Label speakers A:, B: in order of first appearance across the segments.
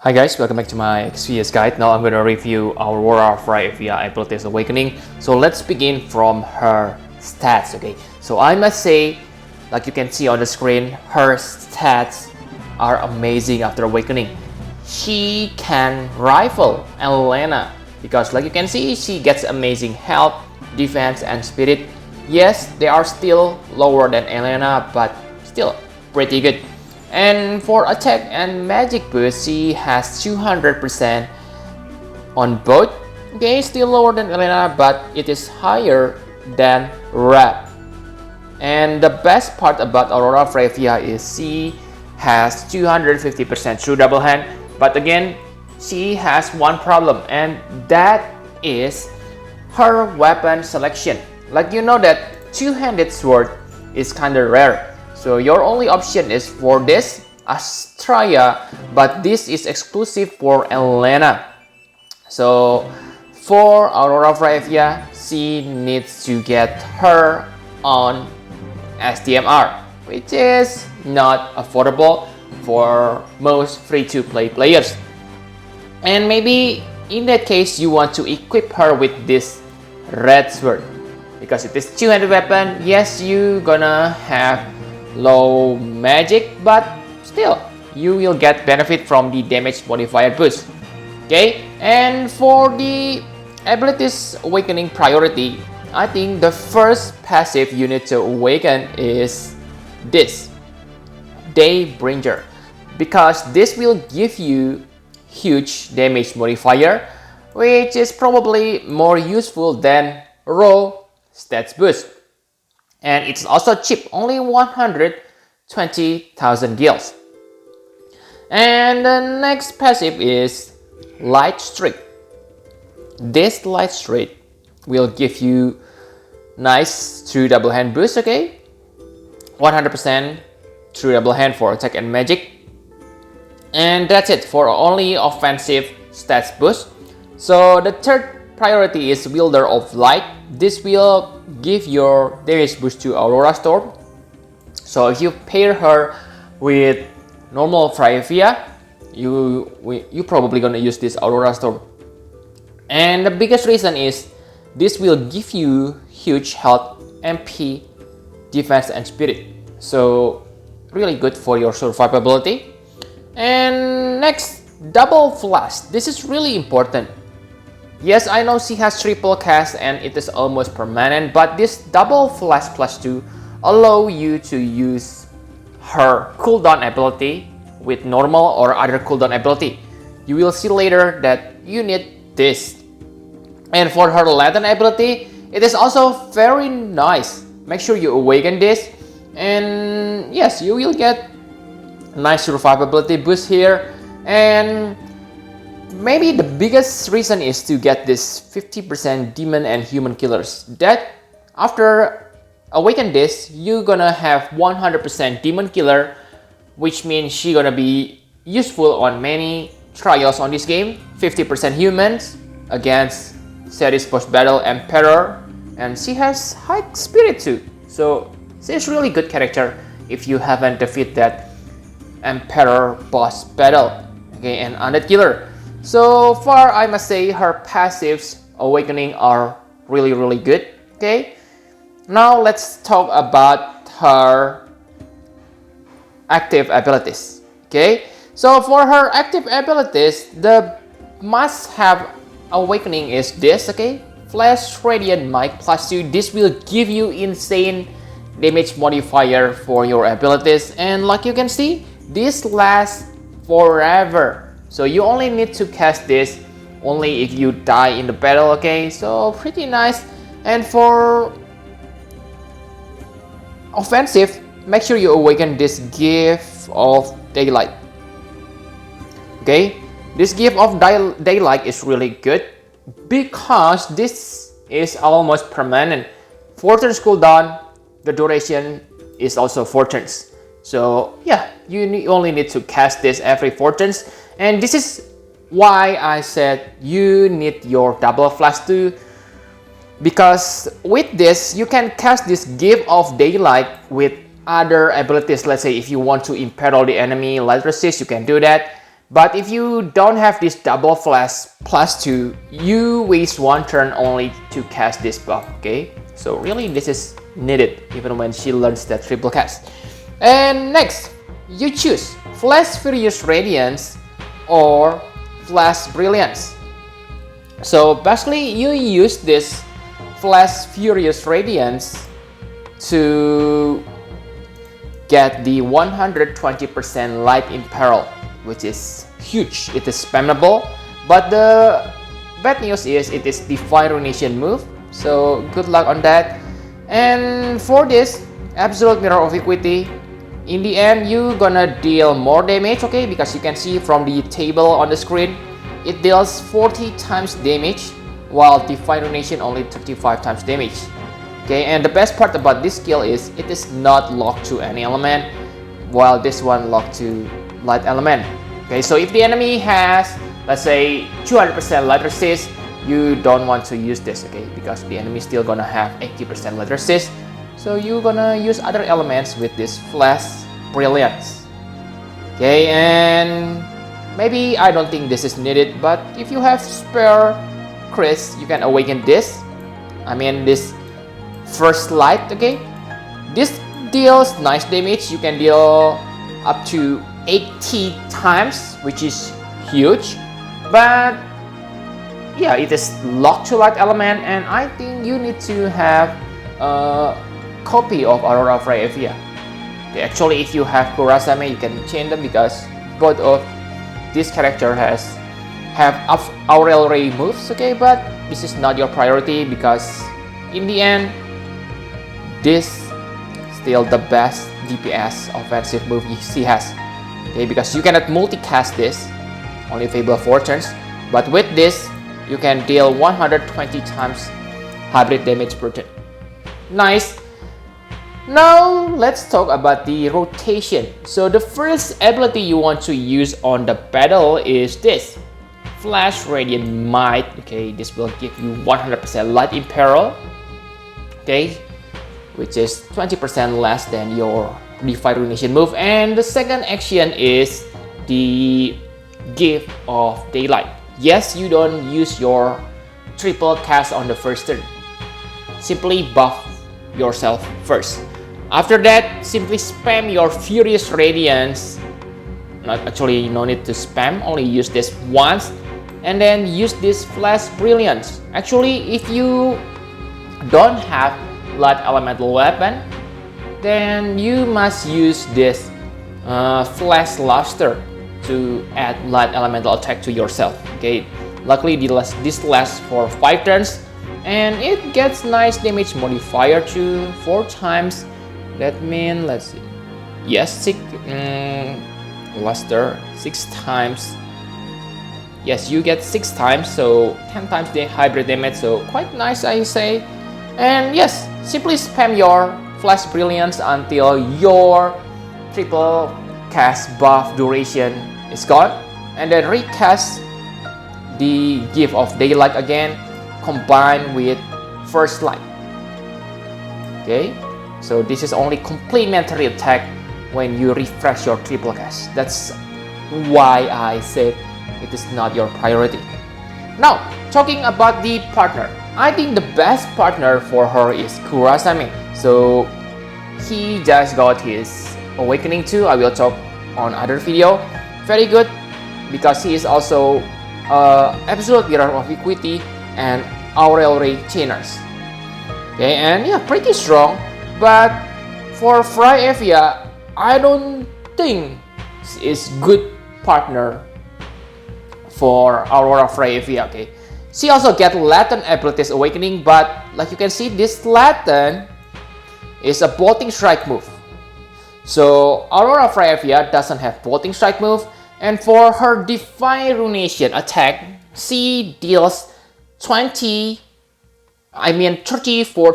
A: Hi guys, welcome back to my XPS guide. Now I'm going to review Aurora Fryevia Abilities Awakening. So let's begin from her stats, okay? So I must say, like you can see on the screen, her stats are amazing after Awakening. She can rival Elena because like you can see, she gets amazing health, defense, and spirit. Yes, they are still lower than Elena, but still pretty good. And for attack and magic boost, she has 200% on both. Okay, still lower than Elena, but it is higher than Rap. And the best part about Aurora Fryevia is she has 250% true double hand. But again, she has one problem, and that is her weapon selection. Like you know that two-handed sword is kinda rare. So your only option is for this Astraea, but this is exclusive for Elena. So for Aurora Fryevia, she needs to get her own STMR, which is not affordable for most free-to-play players. And maybe in that case, you want to equip her with this red sword, because it is two-handed weapon. Yes, you gonna have low magic, but still you will get benefit from the damage modifier boost. Okay, and for the abilities awakening priority, I think the first passive you need to awaken is this Daybringer, because this will give you huge damage modifier, which is probably more useful than raw stats boost. And it's also cheap, only 120,000 gils. And the next passive is Light Streak. This Light Streak will give you nice true double hand boost, okay? 100% true double hand for attack and magic. And that's it for only offensive stats boost. So the third priority is Wielder of Light. This will give your damage boost to Aurora Storm. So if you pair her with normal Fryevia, you probably gonna use this Aurora Storm. And the biggest reason is this will give you huge health, MP, defense, and spirit. So really good for your survivability. And next, Double Flash. This is really important. Yes, I know she has triple cast and it is almost permanent, but this double flash +2 allow you to use her cooldown ability with normal or other cooldown ability. You will see later that you need this. And for her Lantern ability, it is also very nice. Make sure you awaken this, and yes, you will get nice survivability boost here. And maybe the biggest reason is to get this 50% demon and human killers. That after awaken this, you're gonna have 100% demon killer, which means she gonna be useful on many trials on this game. 50% humans against series post battle Emperor, and she has high spirit too. So she's really good character if you haven't defeated that Emperor boss battle. Okay, and Undead Killer. So far, I must say her passives awakening are really good. Okay, now let's talk about her active abilities. Okay, so for her active abilities, the must-have awakening is this. Okay, Flash Radiant Might +2. This will give you insane damage modifier for your abilities, and like you can see, this lasts forever. So you only need to cast this only if you die in the battle, okay? So pretty nice. And for offensive, make sure you awaken this Gift of Daylight. Okay? This Gift of Daylight is really good because this is almost permanent. 4 turns cooldown, the duration is also 4 turns. So yeah, you only need to cast this every 4 turns. And this is why I said you need your double flash too, because with this you can cast this Gift of Daylight with other abilities. Let's say if you want to imperil the enemy light resist, you can do that. But if you don't have this double flash plus 2, you waste 1 turn only to cast this buff, okay? So really this is needed even when she learns that triple cast. And next, you choose Flash Furious Radiance or Flash Brilliance. So basically you use this Flash Furious Radiance to get the 120% light in peril, which is huge. It is spammable, but the bad news is it is Defy Ruination move, so good luck on that. And for this Absolute Mirror of Equity, in the end you gonna deal more damage, okay, because you can see from the table on the screen it deals 40 times damage while Defy Ruination only 35 times damage. Okay, and the best part about this skill is it is not locked to any element, while this one locked to light element. Okay, so if the enemy has, let's say, 200% light resist, you don't want to use this, okay, because the enemy is still gonna have 80% light resist. So you're gonna use other elements with this Flash Brilliance. Okay, and maybe I don't think this is needed, but if you have spare crits, you can awaken this. I mean this First Light, okay? This deals nice damage. You can deal up to 80 times, which is huge. But yeah, it is locked to light element, and I think you need to have a copy of Aurora Fryevia. Okay, actually, if you have Kurasame, you can change them because both of this character have Aurel Ray moves, okay? But this is not your priority because in the end, this still the best DPS offensive move she has, okay, because you cannot multicast this, only available 4 turns, but with this you can deal 120 times hybrid damage per turn. Nice. Now let's talk about the rotation. So the first ability you want to use on the battle is this Flash Radiant Might. Okay, this will give you 100% light in peril, okay, which is 20% less than your Defy Ruination move. And the second action is the Gift of Daylight. Yes, you don't use your triple cast on the first turn. Simply buff yourself first. After that, simply spam your Furious Radiance. Actually, no need to spam, only use this once. And then use this Flash Brilliance. Actually, if you don't have light elemental weapon, then you must use this Flash Luster to add light elemental attack to yourself. Okay, luckily this lasts for 5 turns and it gets nice damage modifier to 4 times. That means, let's see, yes, Luster 6 times. Yes, you get 6 times, so 10 times the hybrid damage, so quite nice, I say. And yes, simply spam your Flash Brilliance until your triple cast buff duration is gone, and then recast the Gift of Daylight again combined with First Light. Okay, so this is only complementary attack when you refresh your triple cast. That's why I said it is not your priority. Now, talking about the partner, I think the best partner for her is Kurasame. So he just got his Awakening 2. I will talk on other video. Very good because he is also Absolute Mirror of Equity and Aurel Ray Chainers. Okay, and yeah, pretty strong. But for Fryevia, I don't think is good partner for Aurora Fryevia. Okay, she also get Latent abilities Awakening, but like you can see, this Latent is a Bolting Strike move. So Aurora Fryevia doesn't have Bolting Strike move, and for her Defy Ruination attack, she deals 34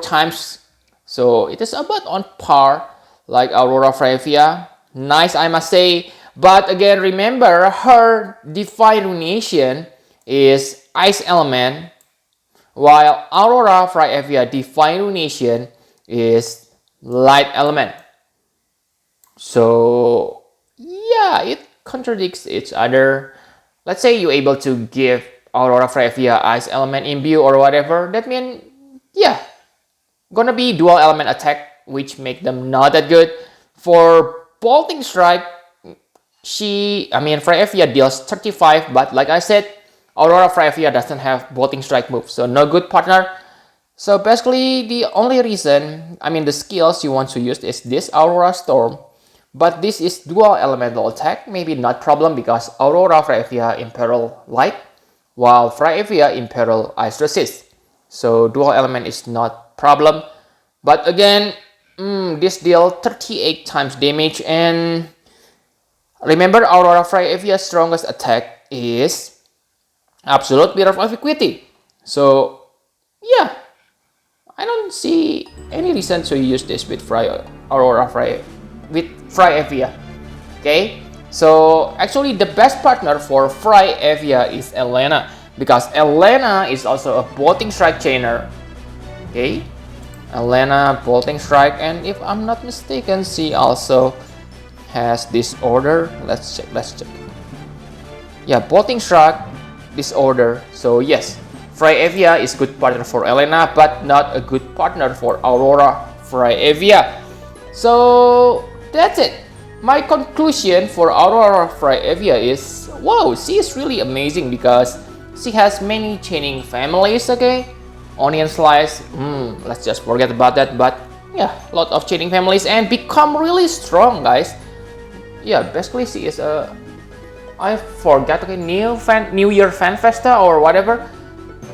A: times. So it is about on par like Aurora Fryevia. Nice, I must say. But again, remember her Defy Ruination is Ice Element, while Aurora Fryevia Defy Ruination is Light Element. So yeah, it contradicts each other. Let's say you're able to give Aurora Fryevia ice element imbue or whatever. That means, yeah, gonna be dual element attack, which make them not that good. For bolting strike, Fryevia deals 35, but like I said, Aurora Fryevia doesn't have bolting strike move, so no good partner. So basically, the only reason, the skills you want to use is this Aurora Storm, but this is dual elemental attack, maybe not problem because Aurora Fryevia Imperil Light, while Fryevia Imperil Ice Resist. So dual element is not problem, but again, this deal 38 times damage, and remember Aurora Fryevia's strongest attack is Absolute Mirror of Equity. So yeah, I don't see any reason to use this with Fryevia. Okay, so actually the best partner for Fryevia is Elena, because Elena is also a bolting strike chainer. Okay, Elena bolting strike, and if I'm not mistaken, she also has disorder. Let's check. Yeah, bolting strike, disorder. So yes, Fryevia is good partner for Elena, but not a good partner for Aurora Fryevia. So that's it. My conclusion for Aurora Fryevia is, wow, she is really amazing because she has many chaining families. Okay, Onion Slice, let's just forget about that. But yeah, a lot of chaining families and become really strong, guys. Yeah, basically she is a, I forgot, okay, New Year Fan Festa or whatever.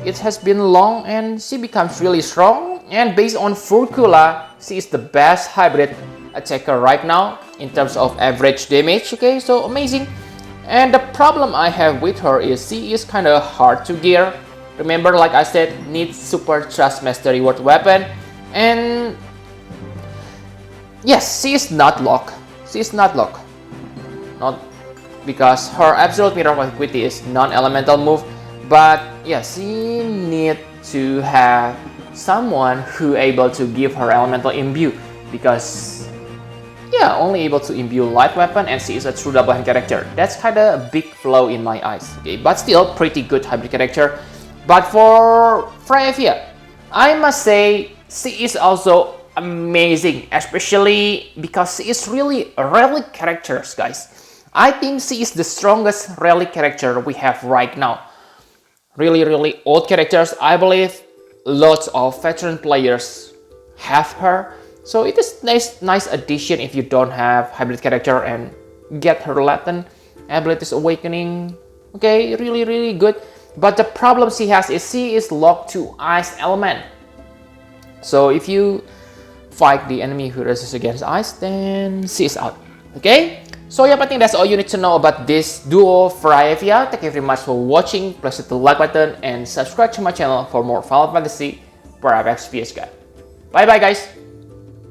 A: It has been long and she becomes really strong, and based on Furcula, she is the best hybrid attacker right now in terms of average damage. Okay, so amazing. And the problem I have with her is she is kind of hard to gear. Remember, like I said, needs Super Trust Master Reward weapon, and yes, she is not locked. Not because her Absolute Mirror of Equity is non-elemental move, but yeah, she need to have someone who able to give her elemental imbue, because yeah, only able to imbue light weapon, and she is a true double hand character. That's kind of a big flaw in my eyes. Okay, but still pretty good hybrid character. But for Fryevia, I must say she is also amazing, especially because she is really a relic character, guys. I think she is the strongest relic character we have right now. Really old characters. I believe lots of veteran players have her. So it is nice addition if you don't have hybrid character and get her latent abilities awakening. Okay, really good. But the problem she has is she is locked to ice element. So if you fight the enemy who resists against ice, then she is out. Okay, so yeah, I think that's all you need to know about this duo Fryevia. Thank you very much for watching. Please hit the like button and subscribe to my channel for more Final Fantasy Parallax VS Guide. Bye bye, guys.